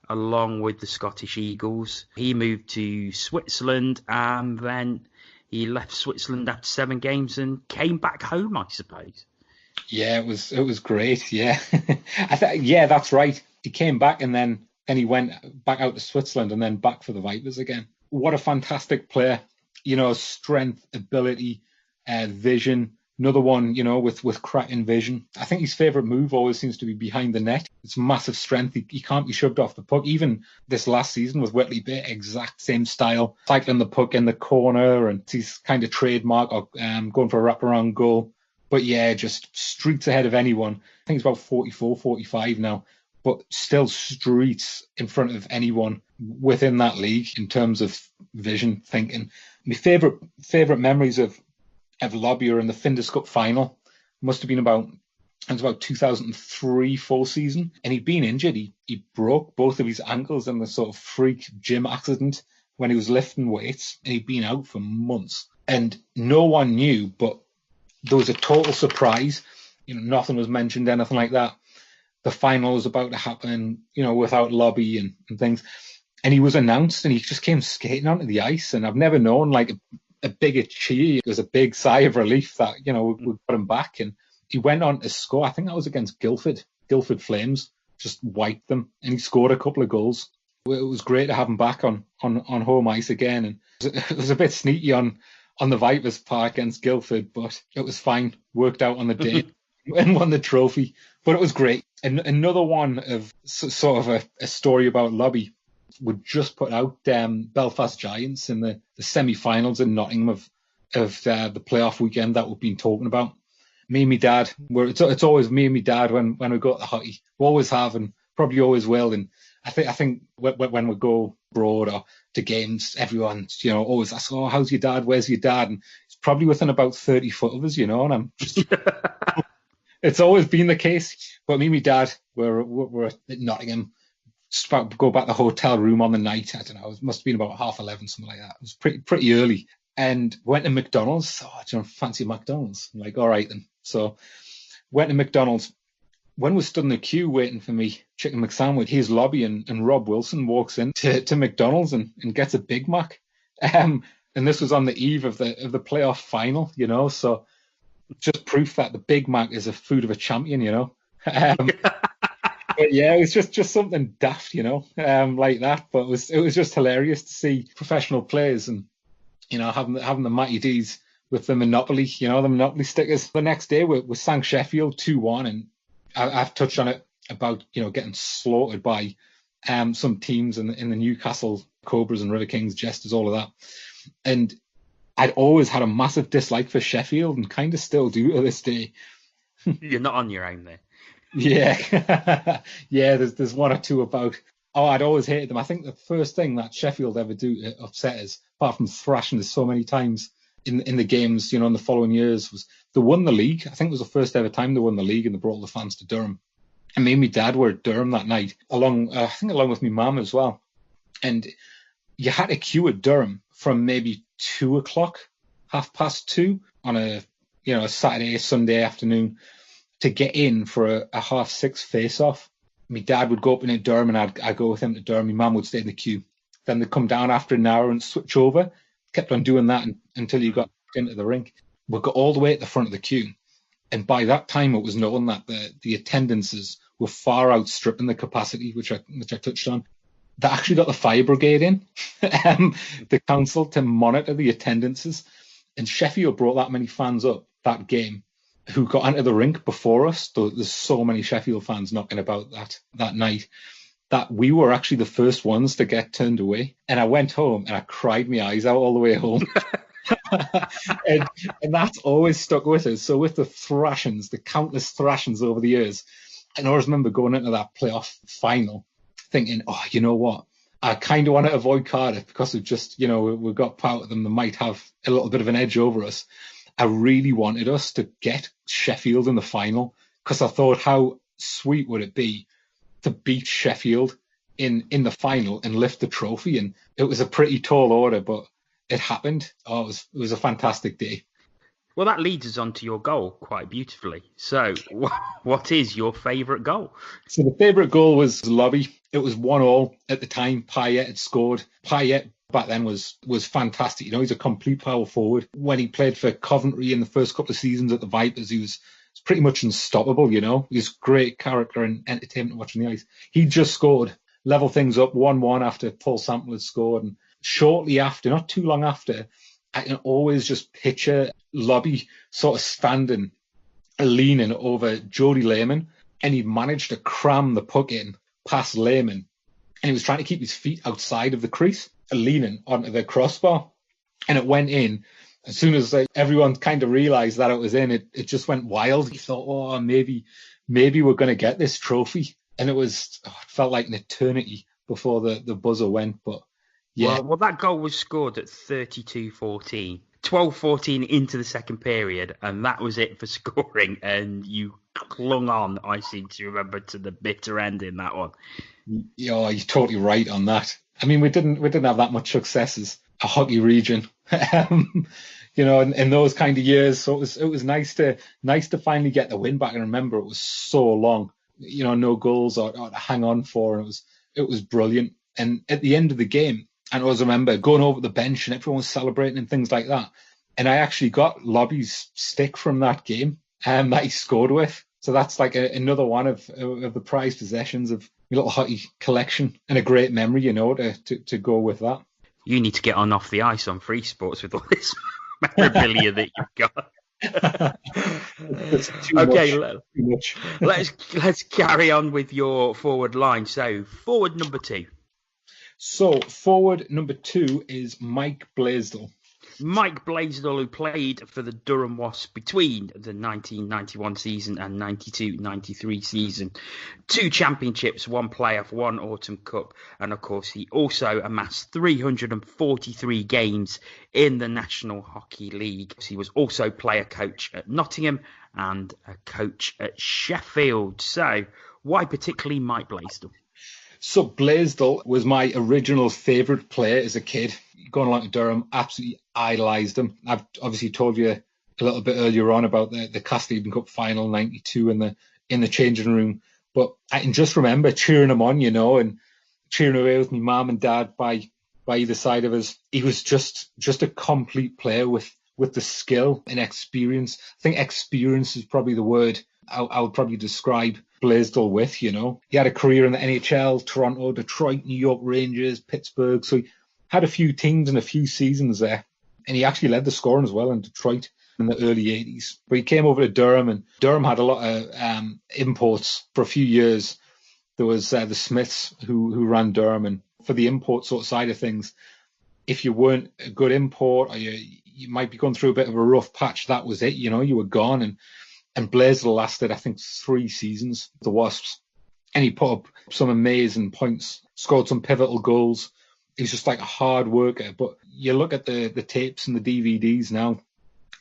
Speaker 1: along with the Scottish Eagles. He moved to Switzerland, and then he left Switzerland after 7 games and came back home, I suppose.
Speaker 2: Yeah, it was great. Yeah, yeah, that's right. He came back, and then he went back out to Switzerland, and then back for the Vipers again. What a fantastic player, strength, ability, vision. Another one, with cracking vision. I think his favourite move always seems to be behind the net. It's massive strength. He can't be shoved off the puck. Even this last season with Whitley Bay, exact same style. Cycling the puck in the corner, and his kind of trademark, or going for a wraparound goal. But yeah, just streets ahead of anyone. I think he's about 44, 45 now. But still streets in front of anyone within that league in terms of vision, thinking. My favourite memories of Lobby are in the Findus Cup final. Must have been about 2003-04 season. And he'd been injured. He broke both of his ankles in the sort of freak gym accident when he was lifting weights. And he'd been out for months. And no one knew, but there was a total surprise nothing was mentioned, anything like that. The final was about to happen, without lobby and things. And he was announced and he just came skating onto the ice. And I've never known like a bigger cheer. It was a big sigh of relief that, we got him back. And he went on to score. I think that was against Guildford Flames, just wiped them. And he scored a couple of goals. It was great to have him back on home ice again. And it was a bit sneaky on the Vipers part against Guildford, but it was fine. Worked out on the day and won the trophy. But it was great. And another one of sort of a story about lobby. Would just put out Belfast Giants in the semi-finals in Nottingham of the playoff weekend that we've been talking about. Me and my dad, it's always me and my dad when we go to the hockey. We always have and probably always will. And I think when we go abroad or to games, everyone's always asks, "Oh, how's your dad? Where's your dad?" And it's probably within about 30 foot of us, and I'm just. It's always been the case. But me and my dad, we're at Nottingham. Just about to go back to the hotel room on the night. I don't know. It must have been about 11:30, something like that. It was pretty early. And went to McDonald's. Oh, do you fancy McDonald's? I'm like, all right then. So went to McDonald's. When we stood in the queue waiting for me chicken McSandwich, his lobby and Rob Wilson walks in to McDonald's and gets a Big Mac. And this was on the eve of the playoff final, So just proof that the Big Mac is a food of a champion, But yeah, it was just something daft, like that. But it was just hilarious to see professional players and having the Matty D's with the Monopoly, the Monopoly stickers. The next day we sank Sheffield 2-1, and I've touched on it about getting slaughtered by some teams in the Newcastle Cobras and Riverkings, Jesters, all of that. And I'd always had a massive dislike for Sheffield, and kind of still do to this day.
Speaker 1: You're not on your own there.
Speaker 2: Yeah, yeah. There's one or two about. Oh, I'd always hated them. I think the first thing that Sheffield ever do to upset us, apart from thrashing us so many times in the games, in the following years, was they won the league. I think it was the first ever time they won the league, and they brought all the fans to Durham. And me and my dad were at Durham that night, along with my mum as well. And you had to queue at Durham from maybe 2:00, 2:30 on a Saturday, Sunday afternoon, to get in for a 6:30 face-off. My dad would go up in Durham and I'd go with him to Durham. My mum would stay in the queue. Then they'd come down after an hour and switch over. Kept on doing that until you got into the rink. We got all the way at the front of the queue. And by that time, it was known that the attendances were far outstripping the capacity, which I touched on. They actually got the fire brigade in, the council, to monitor the attendances. And Sheffield brought that many fans up that game who got into the rink before us. There's so many Sheffield fans knocking about that night that we were actually the first ones to get turned away. And I went home and I cried my eyes out all the way home. and that's always stuck with us. So with the thrashings, the countless thrashings over the years, and I always remember going into that playoff final thinking, oh, you know what? I kind of want to avoid Cardiff because we've just, we've got power to them. They might have a little bit of an edge over us. I really wanted us to get Sheffield in the final because I thought, how sweet would it be to beat Sheffield in the final and lift the trophy? And it was a pretty tall order, but it happened. Oh, it was a fantastic day.
Speaker 1: Well, that leads us on to your goal quite beautifully. So what is your favourite goal?
Speaker 2: So the favourite goal was Lobby. It was 1-1 at the time. Payet had scored. Payet back then was fantastic. He's a complete power forward. When he played for Coventry in the first couple of seasons at the Vipers, he was pretty much unstoppable, He was great character and entertainment watching the ice. He just scored, level things up 1-1 after Paul Sample had scored. And shortly after, not too long after, I can always just picture Lobby sort of standing, leaning over Jody Lehman, and he managed to cram the puck in past Lehman. And he was trying to keep his feet outside of the crease, leaning onto the crossbar. And it went in. As soon as everyone kind of realised that it was in, it just went wild. He thought, oh, maybe we're going to get this trophy. And it felt like an eternity before the buzzer went. But yeah.
Speaker 1: Well, that goal was scored at 32-14. 12-14 into the second period, and that was it for scoring. And you clung on, I seem to remember, to the bitter end in that one.
Speaker 2: Yeah, you're totally right on that. I mean, we didn't have that much success a hockey region. In those kind of years. So it was nice to finally get the win back. And remember, it was so long, no goals or to hang on for. And it was brilliant. And at the end of the game, and I always remember going over the bench and everyone was celebrating and things like that. And I actually got Lobby's stick from that game that he scored with. So that's like another one of the prized possessions of my little hockey collection, and a great memory, to go with that.
Speaker 1: You need to get on off the ice on Free Sports with all this memorabilia that you've got. Okay, let's carry on with your forward line. So forward number 2.
Speaker 2: So forward number 2 is Mike Blaisdell.
Speaker 1: Mike Blaisdell, who played for the Durham Wasps between the 1991 season and 92-93 season. 2 championships, 1 playoff, 1 autumn cup. And of course, he also amassed 343 games in the National Hockey League. He was also player coach at Nottingham and a coach at Sheffield. So why particularly Mike Blaisdell?
Speaker 2: So Blaisdell was my original favourite player as a kid. Going along to Durham, absolutely idolised him. I've obviously told you a little bit earlier on about the Castle Cup final '92 in the changing room. But I can just remember cheering him on, and cheering away with my mum and dad by either side of us. He was just a complete player with the skill and experience. I think experience is probably the word I would probably describe Blaisdell with. He had a career in the NHL, Toronto, Detroit, New York Rangers, Pittsburgh. So he had a few teams and a few seasons there. And he actually led the scoring as well in Detroit in the early 80s. But he came over to Durham, and Durham had a lot of imports for a few years. There was the Smiths who ran Durham, and for the import sort of side of things, if you weren't a good import or you might be going through a bit of a rough patch, that was it. You were gone. And Blaisdell lasted, I think, 3 seasons, the Wasps. And he put up some amazing points, scored some pivotal goals. He was just like a hard worker. But you look at the tapes and the DVDs now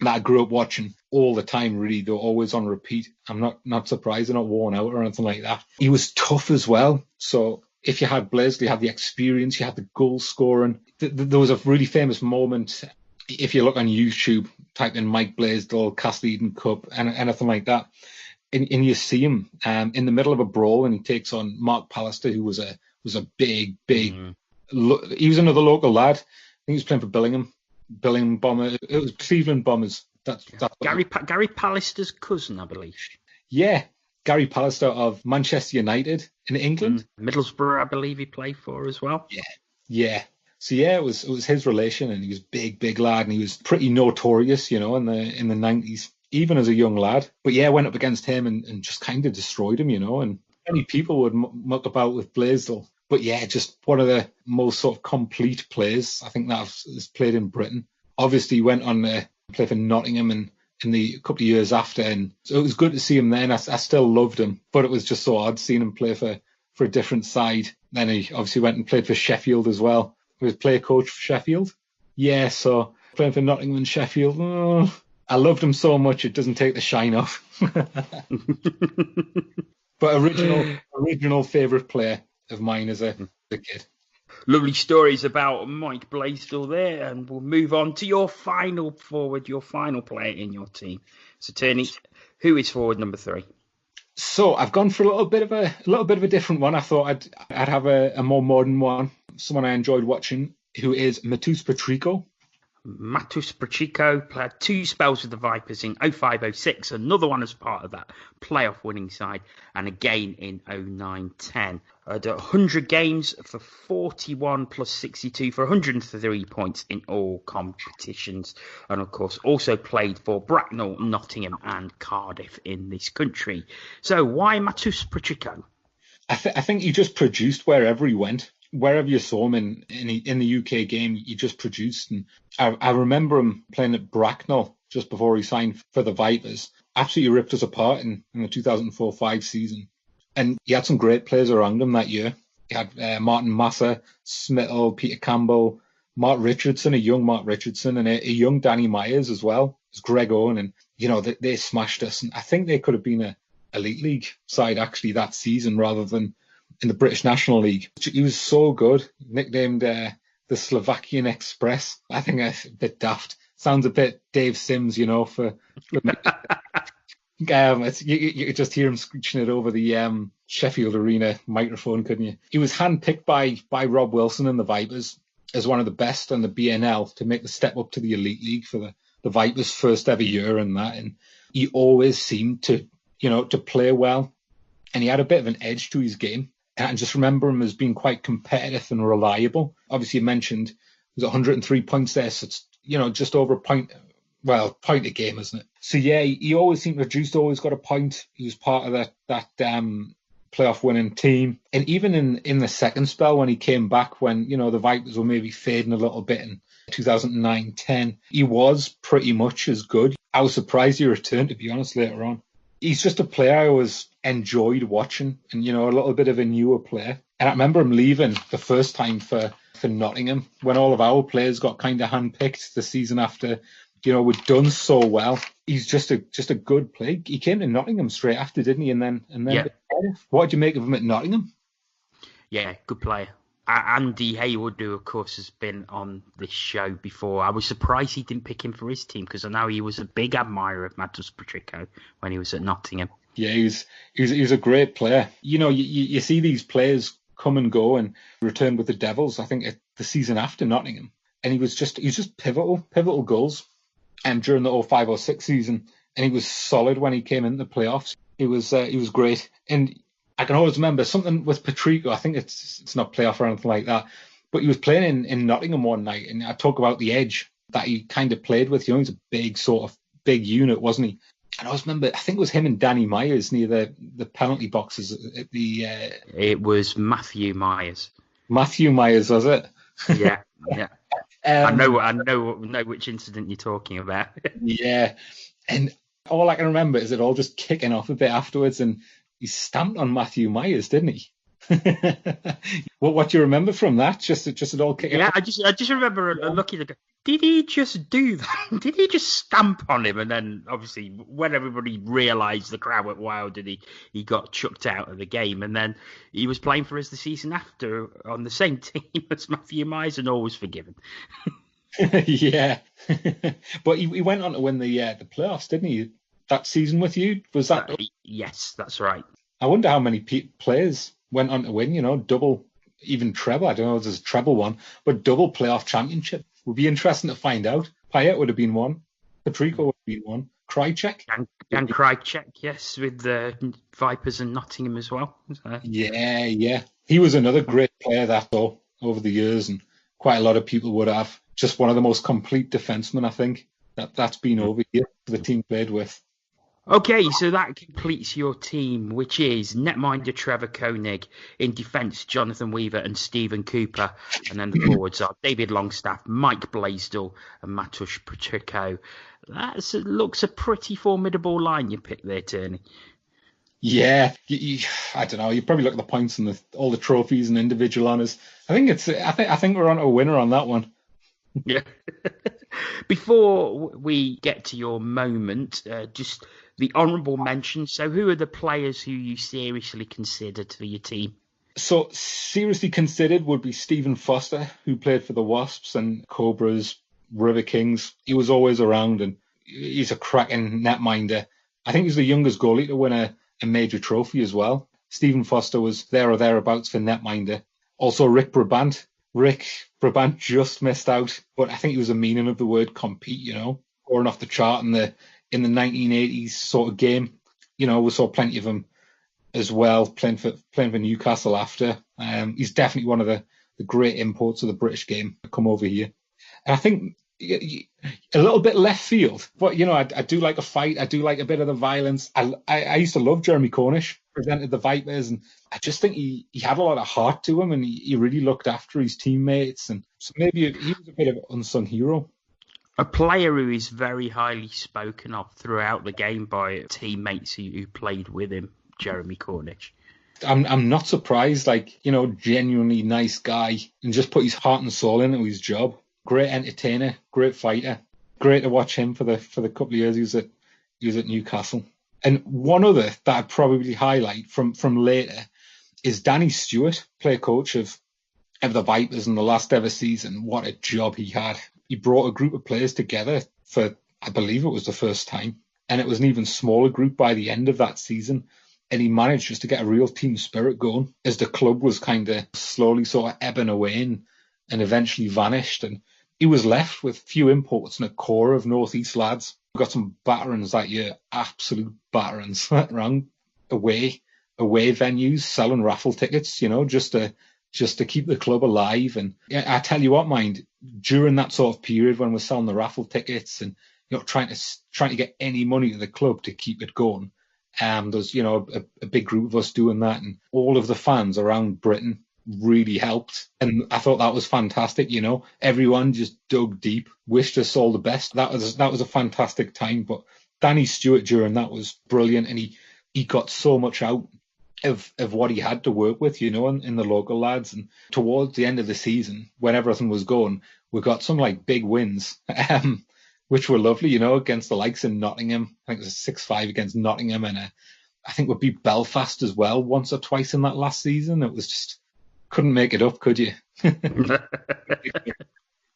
Speaker 2: that I grew up watching all the time, really. They're always on repeat. I'm not surprised they're not worn out or anything like that. He was tough as well. So if you had Blaisdell, you had the experience, you had the goal scoring. There was a really famous moment. If you look on YouTube, type in Mike Blaisdell, Castle Cup, and anything like that, and you see him in the middle of a brawl, and he takes on Mark Pallister, who was a big. He was another local lad. I think he was playing for Billingham Bombers. It was Cleveland Bombers. That's
Speaker 1: Gary Pallister's cousin, I believe.
Speaker 2: Yeah, Gary Pallister of Manchester United in England.
Speaker 1: Middlesbrough, I believe he played for as well.
Speaker 2: Yeah. So yeah, it was his relation, and he was big lad, and he was pretty notorious, in the 90s, even as a young lad. But yeah, went up against him and just kind of destroyed him, and many people would muck about with Blaisdell. But yeah, just one of the most sort of complete players I think that has played in Britain. Obviously, he went on to play for Nottingham and in the couple of years after, and so it was good to see him then. I still loved him, but it was just so odd seeing him play for a different side. Then he obviously went and played for Sheffield as well. He was player coach for Sheffield. Yeah, so playing for Nottingham and Sheffield. I loved him so much it doesn't take the shine off. But original favourite player of mine as a kid.
Speaker 1: Lovely stories about Mike Blaisdell there, and we'll move on to your final forward, your final player in your team. So, Tony, who is forward number 3?
Speaker 2: So I've gone for a little bit of a different one. I thought I'd have a more modern one, someone I enjoyed watching, who is Matus Patrico.
Speaker 1: Matus Patrico played 2 spells with the Vipers in 05-06, another one as part of that playoff winning side, and again in 09-10. Had 100 games for 41 plus 62 for 103 points in all competitions, and of course also played for Bracknell, Nottingham and Cardiff in this country. So why Matus Patrico?
Speaker 2: I think he just produced wherever he went. Wherever you saw him in the UK game, he just produced. And I remember him playing at Bracknell just before he signed for the Vipers. Absolutely ripped us apart in the 2004-05 season. And he had some great players around him that year. He had Martin Massa, Smittle, Peter Campbell, Mark Richardson, a young Mark Richardson, and a young Danny Myers as well. It was Greg Owen, and they smashed us. And I think they could have been a elite league side actually that season rather than in the British National League. He was so good, nicknamed the the Slovakian Express. I think that's a bit daft. Sounds a bit Dave Sims, for you could just hear him screeching it over the Sheffield Arena microphone, couldn't you? He was handpicked by Rob Wilson and the Vipers as one of the best on the BNL to make the step up to the Elite League for the Vipers' first ever year and that. And he always seemed to play well. And he had a bit of an edge to his game. And I just remember him as being quite competitive and reliable. Obviously, you mentioned it was 103 points there, so it's, just over a point. Well, point a game, isn't it? So yeah, he always seemed to produce, always got a point. He was part of that playoff winning team. And even in the second spell when he came back, when, the Vipers were maybe fading a little bit in 2009-10, he was pretty much as good. I was surprised he returned, to be honest, later on. He's just a player I always enjoyed watching, and, a little bit of a newer player. And I remember him leaving the first time for Nottingham when all of our players got kind of handpicked the season after, we'd done so well. He's just a good player. He came to Nottingham straight after, didn't he? And then
Speaker 1: yeah.
Speaker 2: What did you make of him at Nottingham?
Speaker 1: Yeah, good player. Andy Haywood, who of course has been on this show before, I was surprised he didn't pick him for his team because I know he was a big admirer of Matus Patrico when he was at Nottingham.
Speaker 2: Yeah, he was a great player. You see these players come and go and return with the Devils. I think the season after Nottingham, and he was just pivotal goals. During the 05-06 season, and he was solid when he came into the playoffs. He was great, and I can always remember something with Patrico. I think it's not playoff or anything like that, but he was playing in Nottingham one night, and I talk about the edge that he kind of played with. He's a big unit, wasn't he? And I always remember, I think it was him and Danny Myers near the penalty boxes at the.
Speaker 1: It was Matthew Myers.
Speaker 2: Matthew Myers, was it?
Speaker 1: Yeah, yeah. I know which incident you're talking about.
Speaker 2: Yeah, and all I can remember is it all just kicking off a bit afterwards, and he stamped on Matthew Myers, didn't he? What do you remember from that? Just it all kicking off?
Speaker 1: I just remember looking at. Did he just do that? Did he just stamp on him? And then, obviously, when everybody realised, the crowd went wild, and he got chucked out of the game. And then he was playing for us the season after on the same team as Matthew Myers, and always forgiven.
Speaker 2: Yeah. But he went on to win the playoffs, didn't he? That season with you? Was that?
Speaker 1: Yes, that's right.
Speaker 2: I wonder how many players went on to win, double, even treble. I don't know if there's a treble one, but double playoff championship. Would be interesting to find out. Payet would have been one. Patrico would have been one. Krajcek?
Speaker 1: And Krajcek, yes, with the Vipers and Nottingham as well. So.
Speaker 2: Yeah. He was another great player though, over the years, and quite a lot of people would have. Just one of the most complete defensemen, I think, that's been over here for the team played with.
Speaker 1: Okay, so that completes your team, which is netminder Trevor Koenig, in defence Jonathan Weaver and Stephen Cooper, and then the forwards are David Longstaff, Mike Blaisdell and Matus Patrico. That looks a pretty formidable line you picked there, Turney.
Speaker 2: Yeah, I don't know. You probably look at the points and all the trophies and individual honours. I think we're on a winner on that one.
Speaker 1: Yeah. Before we get to your moment, just the honourable mention. So who are the players who you seriously considered for your team?
Speaker 2: So seriously considered would be Stephen Foster, who played for the Wasps and Cobras, Riverkings. He was always around, and he's a cracking netminder. I think he's the youngest goalie to win a major trophy as well. Stephen Foster was there or thereabouts for netminder. Also Rick Brabant. Rick Brabant just missed out, but I think he was the meaning of the word compete, scoring off the chart in the 1980s sort of game. We saw plenty of him as well, playing for Newcastle after. He's definitely one of the great imports of the British game to come over here. And I think a little bit left field, but I do like a fight. I do like a bit of the violence. I used to love Jeremy Cornish, presented the Vipers, and I just think he had a lot of heart to him, and he really looked after his teammates, and so maybe he was a bit of an unsung hero.
Speaker 1: A player who is very highly spoken of throughout the game by teammates who played with him, Jeremy Cornish.
Speaker 2: I'm not surprised, genuinely nice guy, and just put his heart and soul into his job. Great entertainer, great fighter. Great to watch him for the couple of years he was at Newcastle. And one other that I'd probably highlight from later is Danny Stewart, player coach of of the Vipers in the last ever season, what a job he had. He brought a group of players together for, I believe it was the first time, and it was an even smaller group by the end of that season. And he managed just to get a real team spirit going as the club was kind of slowly sort of ebbing away and eventually vanished. And he was left with few imports and a core of Northeast lads. We got some batterings that year, absolute batterings, around away venues, selling raffle tickets, just to keep the club alive. And I tell you what, mind, during that sort of period when we're selling the raffle tickets and trying to get any money to the club to keep it going, there's a big group of us doing that, and all of the fans around Britain really helped. And I thought that was fantastic. Everyone just dug deep, wished us all the best. That was a fantastic time. But Danny Stewart during that was brilliant, and he got so much out of what he had to work with, in the local lads. And towards the end of the season, when everything was going, we got some big wins, which were lovely, against the likes of Nottingham. I think it was a 6-5 against Nottingham, and I think we beat Belfast as well once or twice in that last season. It was just, couldn't make it up, could you?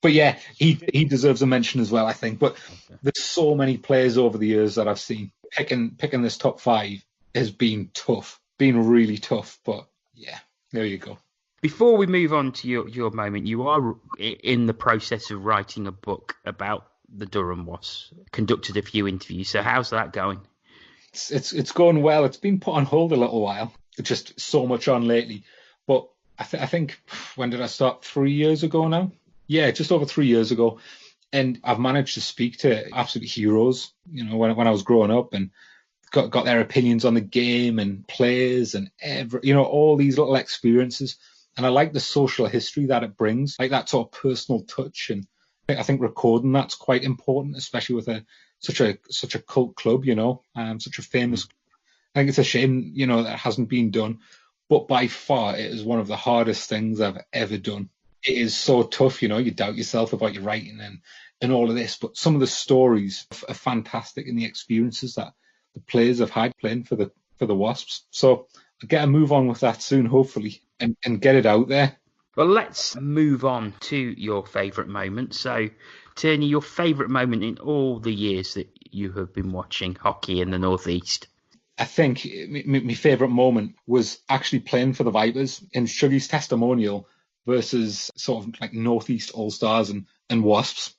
Speaker 2: But yeah, he deserves a mention as well, I think. But there's so many players over the years that I've seen. Picking this top 5 has been tough. Been really tough, but yeah, there you go.
Speaker 1: Before we move on to your moment, you are in the process of writing a book about the Durham Wasps. Conducted a few interviews, so how's that going?
Speaker 2: It's going well. It's been put on hold a little while. It's just so much on lately. But I think, when did I start? 3 years ago now? Yeah, just over 3 years ago. And I've managed to speak to absolute heroes, when I was growing up, and got their opinions on the game and players and all these little experiences. And I like the social history that it brings, like that sort of personal touch. And I think recording that's quite important, especially with such a cult club, such a famous. I think it's a shame, that it hasn't been done. But by far, it is one of the hardest things I've ever done. It is so tough, you doubt yourself about your writing and all of this. But some of the stories are fantastic, and the experiences that the players have had playing for the Wasps. So I'll get a move on with that soon, hopefully, and get it out there.
Speaker 1: Well, let's move on to your favourite moment. So, Turney, your favourite moment in all the years that you have been watching hockey in the North East?
Speaker 2: I think my favourite moment was actually playing for the Vipers in Shuggy's testimonial versus sort of North East All-Stars and Wasps.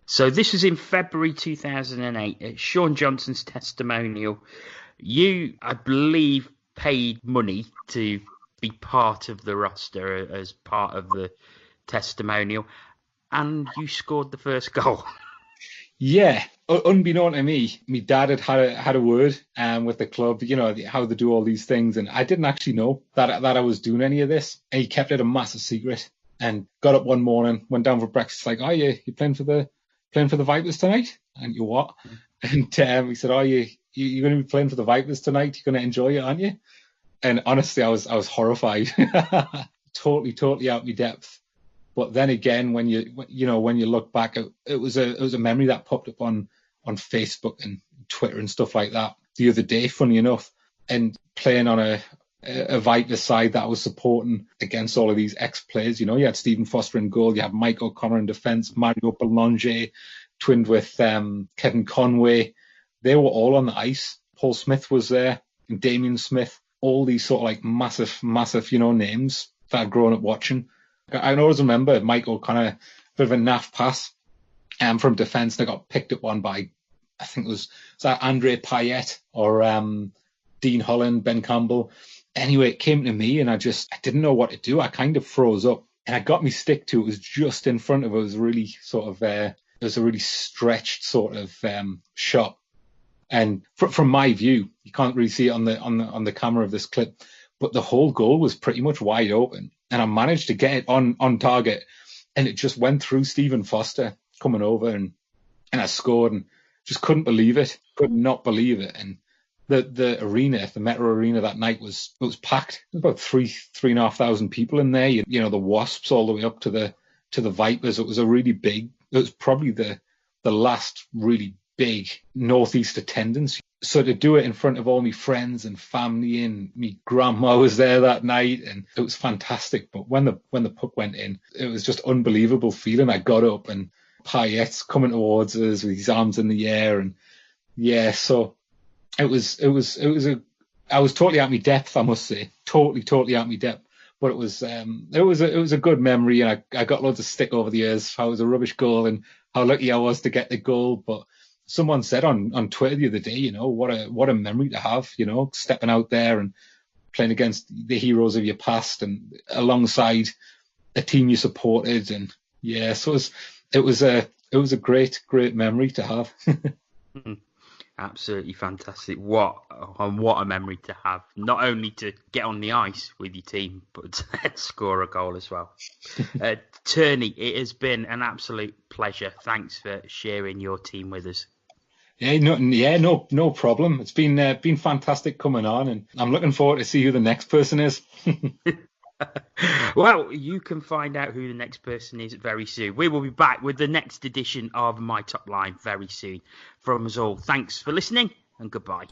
Speaker 1: So this was in February 2008 at Sean Johnson's testimonial. You, I believe, paid money to be part of the roster as part of the testimonial, and you scored the first goal.
Speaker 2: Yeah, unbeknown to me, my dad had a word with the club, how they do all these things, and I didn't actually know that I was doing any of this, and he kept it a massive secret. And got up one morning, went down for breakfast, oh yeah, you're playing for the Vipers tonight? And you what? And he said, you're going to be playing for the Vipers tonight? You're going to enjoy it, aren't you? And honestly, I was horrified. totally out of my depth. But then again, when you look back, it was a memory that popped up on Facebook and Twitter and stuff like that the other day, funny enough, and playing on a Vipers side that I was supporting against all of these ex-players. You had Stephen Foster in goal, you had Mike O'Connor in defence, Mario Belanger, twinned with Kevin Conway. They were all on the ice. Paul Smith was there, and Damien Smith, all these sort of massive, names that I'd grown up watching. I always remember Mike O'Connor, a bit of a naff pass from defence, and I got picked up on by, I think it was that Andre Payette or Dean Holland, Ben Campbell. Anyway, it came to me, and I didn't know what to do. I kind of froze up, and I got my stick to it. It was just in front of it. It was really sort of, it was a really stretched sort of shot. And from my view, you can't really see it on the camera of this clip, but the whole goal was pretty much wide open, and I managed to get it on target, and it just went through Stephen Foster coming over, and I scored, and just couldn't believe it. Could not believe it. And the arena, the Metro Arena that night was packed. There was about 3,500 people in there. The Wasps all the way up to the Vipers. It was a really big. It was probably the last really big northeast attendance. So to do it in front of all my friends and family, and my grandma was there that night, and it was fantastic. But when the puck went in, it was just unbelievable feeling. I got up and Payet's coming towards us with his arms in the air, and so it was I was totally out of my depth, I must say, totally out of my depth. But it was a good memory, and I got loads of stick over the years. How it was a rubbish goal and how lucky I was to get the goal. But someone said on Twitter the other day, what a memory to have, stepping out there and playing against the heroes of your past and alongside a team you supported. And so it was a great memory to have.
Speaker 1: Absolutely fantastic. What a memory to have. Not only to get on the ice with your team, but to score a goal as well. Turney, it has been an absolute pleasure. Thanks for sharing your team with us. No problem. It's been fantastic coming on, and I'm looking forward to see who the next person is. Well, you can find out who the next person is very soon. We will be back with the next edition of My Top Line very soon. From us all, thanks for listening and goodbye.